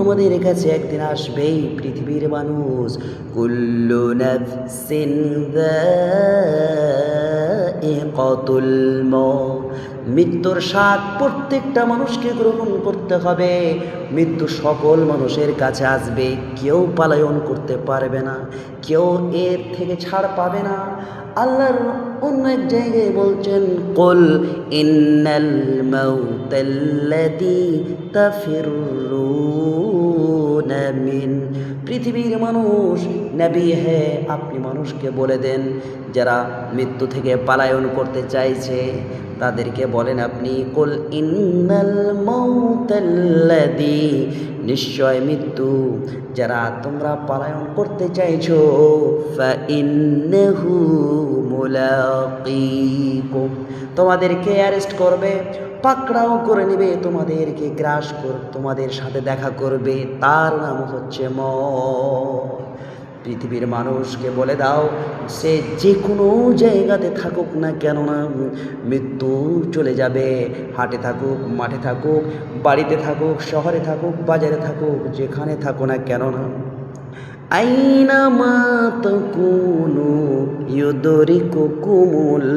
আমাদের কাছে একদিন আসবেই পৃথিবীর মানুষ। কুল্লু নাফসিন যায়িকাতুল মউত, মৃত্যুর স্বাদ প্রত্যেকটা মানুষকে গ্রহণ করতে হবে। মৃত্যু সকল মানুষের কাছে আসবে, কেউ পালায়ন করতে পারবে না, কেউ এর থেকে ছাড় পাবে না। আল্লাহর অন্য এক জায়গায় বলছেন, কুল ইন্নাল মাউতাল্লাযী তাফিরুনা মিন, পৃথিবীর মানুষ নবী হে আপনি মানুষকে বলে দেন যারা মৃত্যু থেকে পালায়ন করতে চাইছে তাদেরকে বলেন আপনি, কুল ইন্নাল মাউতাল্লাযী, নিশ্চয় মৃত্যু যারা তোমরা পালায়ন করতে চাইছো, ফাইন্নাহু মুলাকীকুম, তোমাদেরকে অ্যারেস্ট করবে, পাকড়াও করে নেবে, তোমাদেরকে গ্রাস তোমাদের সাথে দেখা করবে, তার নাম হচ্ছে মওত। পৃথিবীর মানুষকে বলে দাও, সে যে কোনো জায়গাতে থাকুক না কেন না, মৃত্যু চলে যাবে। হাটে থাকুক, মাঠে থাকুক, বাড়িতে থাকুক, শহরে থাকুক, বাজারে থাকুক, যেখানে থাকুক না কেন না, আইনামা তাকুনু ইউদরিকুকুমুল